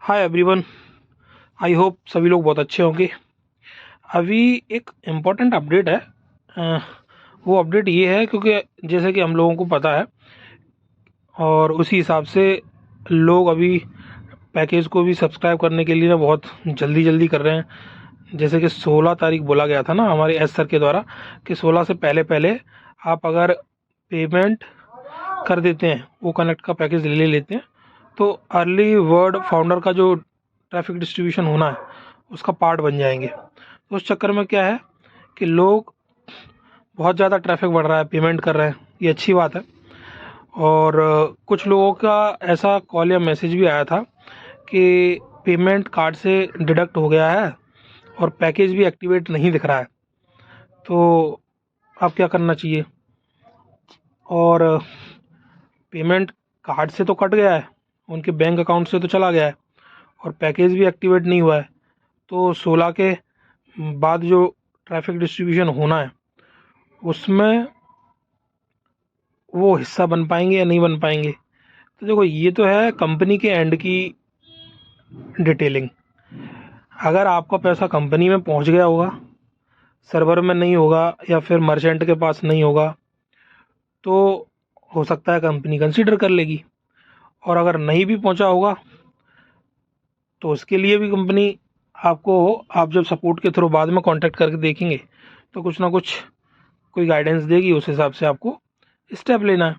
Hi everyone, I hope सभी लोग बहुत अच्छे होंगे। अभी एक इम्पॉर्टेंट अपडेट है। अ, वो अपडेट ये है क्योंकि जैसे कि हम लोगों को पता है और उसी हिसाब से लोग अभी पैकेज को भी सब्सक्राइब करने के लिए ना बहुत जल्दी जल्दी कर रहे हैं। जैसे कि 16 तारीख बोला गया था ना हमारे एस सर के द्वारा कि 16 से पहले पहले आप अगर पेमेंट कर देते हैं, वो कनेक्ट का पैकेज ले लेते हैं, तो अर्ली वर्ड फाउंडर का जो ट्रैफिक डिस्ट्रीब्यूशन होना है उसका पार्ट बन जाएंगे। तो उस चक्कर में क्या है कि लोग बहुत ज़्यादा ट्रैफिक बढ़ रहा है, पेमेंट कर रहे हैं, ये अच्छी बात है। और कुछ लोगों का ऐसा कॉल या मैसेज भी आया था कि पेमेंट कार्ड से डिडक्ट हो गया है और पैकेज भी एक्टिवेट नहीं दिख रहा है, तो अब क्या करना चाहिए। और पेमेंट कार्ड से तो कट गया है, उनके बैंक अकाउंट से तो चला गया है और पैकेज भी एक्टिवेट नहीं हुआ है, तो 16 के बाद जो ट्रैफिक डिस्ट्रीब्यूशन होना है उसमें वो हिस्सा बन पाएंगे या नहीं बन पाएंगे। तो देखो, ये तो है कंपनी के एंड की डिटेलिंग। अगर आपका पैसा कंपनी में पहुंच गया होगा, सर्वर में नहीं होगा या फिर मर्चेंट के पास नहीं होगा, तो हो सकता है कंपनी कंसीडर कर लेगी। और अगर नहीं भी पहुंचा होगा तो उसके लिए भी कंपनी आपको, आप जब सपोर्ट के थ्रू बाद में कांटेक्ट करके देखेंगे तो कुछ ना कुछ कोई गाइडेंस देगी, उस हिसाब से आपको स्टेप लेना है।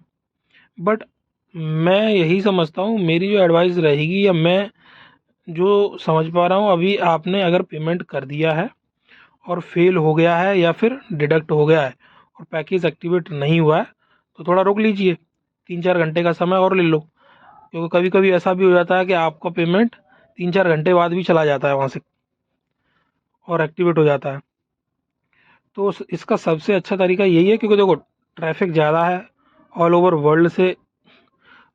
बट मैं यही समझता हूँ, मेरी जो एडवाइस रहेगी या मैं जो समझ पा रहा हूँ, अभी आपने अगर पेमेंट कर दिया है और फेल हो गया है या फिर डिडक्ट हो गया है और पैकेज एक्टिवेट नहीं हुआ है, तो थोड़ा रोक लीजिए, 3-4 घंटे का समय और ले लो। क्योंकि कभी कभी ऐसा भी हो जाता है कि आपका पेमेंट 3-4 घंटे बाद भी चला जाता है वहाँ से और एक्टिवेट हो जाता है। तो इसका सबसे अच्छा तरीका यही है, क्योंकि देखो ट्रैफिक ज़्यादा है, ऑल ओवर वर्ल्ड से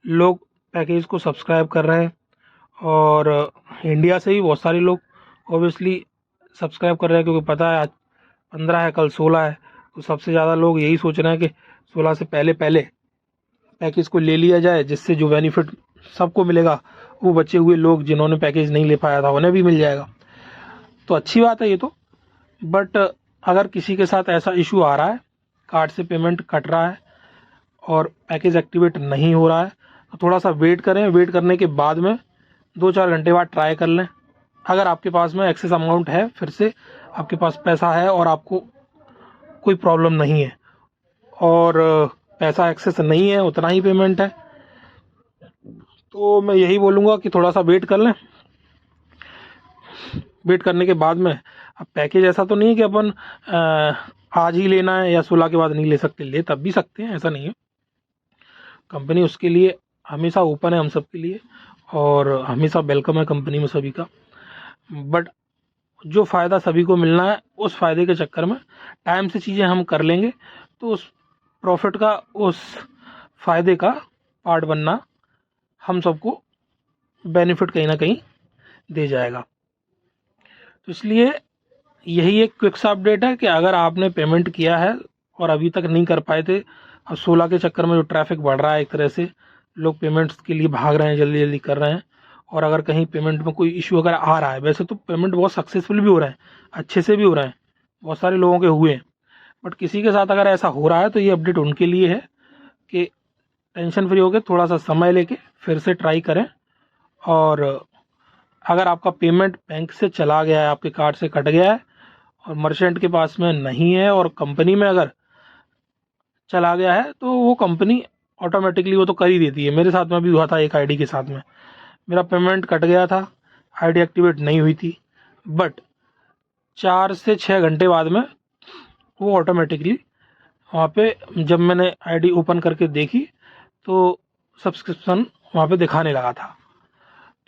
लोग पैकेज को सब्सक्राइब कर रहे हैं और इंडिया से भी बहुत सारे लोग ऑब्वियसली सब्सक्राइब कर रहे हैं, क्योंकि पता है आज 15 है, कल 16 है, तो सबसे ज़्यादा लोग यही सोच रहे हैं कि 16 से पहले पहले पैकेज को ले लिया जाए, जिससे जो बेनिफिट सबको मिलेगा वो बचे हुए लोग जिन्होंने पैकेज नहीं ले पाया था उन्हें भी मिल जाएगा। तो अच्छी बात है ये तो। बट अगर किसी के साथ ऐसा इशू आ रहा है, कार्ड से पेमेंट कट रहा है और पैकेज एक्टिवेट नहीं हो रहा है, तो थोड़ा सा वेट करें। वेट करने के बाद में 2-4 घंटे बाद ट्राई कर लें। अगर आपके पास में एक्सेस अमाउंट है, फिर से आपके पास पैसा है और आपको कोई प्रॉब्लम नहीं है और पैसा एक्सेस नहीं है, उतना ही पेमेंट है, तो मैं यही बोलूँगा कि थोड़ा सा वेट कर लें। वेट करने के बाद में, अब पैकेज ऐसा तो नहीं है कि अपन आज ही लेना है या 16 के बाद नहीं ले सकते, ले तब भी सकते हैं, ऐसा नहीं है। कंपनी उसके लिए हमेशा ओपन है हम सब के लिए और हमेशा वेलकम है कंपनी में सभी का। बट जो फ़ायदा सभी को मिलना है, उस फ़ायदे के चक्कर में टाइम से चीज़ें हम कर लेंगे तो उस प्रॉफिट का, उस फ़ायदे का पार्ट बनना हम सबको बेनिफिट कहीं ना कहीं दे जाएगा। तो इसलिए यही एक क्विक सा अपडेट है कि अगर आपने पेमेंट किया है और अभी तक नहीं कर पाए थे, अब 16 के चक्कर में जो ट्रैफिक बढ़ रहा है, एक तरह से लोग पेमेंट्स के लिए भाग रहे हैं, जल्दी जल्दी कर रहे हैं, और अगर कहीं पेमेंट में कोई इशू अगर आ रहा है, वैसे तो पेमेंट बहुत सक्सेसफुल भी हो रहे हैं, अच्छे से भी हो रहे हैं, बहुत सारे लोगों के हुए हैं, बट किसी के साथ अगर ऐसा हो रहा है तो ये अपडेट उनके लिए है कि टेंशन फ्री होकर थोड़ा सा समय लेके फिर से ट्राई करें। और अगर आपका पेमेंट बैंक से चला गया है, आपके कार्ड से कट गया है और मर्चेंट के पास में नहीं है और कंपनी में अगर चला गया है, तो वो कंपनी ऑटोमेटिकली वो तो कर ही देती है। मेरे साथ में भी हुआ था, एक आईडी के साथ में मेरा पेमेंट कट गया था, आईडी एक्टिवेट नहीं हुई थी, बट 4 से 6 घंटे बाद में वो ऑटोमेटिकली वहाँ पे, जब मैंने आईडी ओपन करके देखी तो सब्सक्रिप्शन वहाँ पे दिखाने लगा था।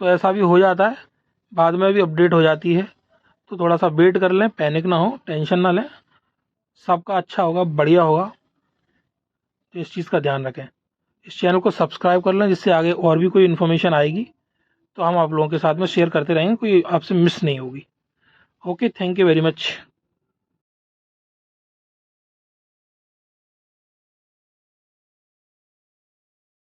तो ऐसा भी हो जाता है, बाद में भी अपडेट हो जाती है, तो थोड़ा सा वेट कर लें, पैनिक ना हो, टेंशन ना लें, सबका अच्छा होगा, बढ़िया होगा। तो इस चीज़ का ध्यान रखें, इस चैनल को सब्सक्राइब कर लें, जिससे आगे और भी कोई इन्फॉर्मेशन आएगी तो हम आप लोगों के साथ में शेयर करते रहेंगे, कोई आपसे मिस नहीं होगी। Okay, thank you very much.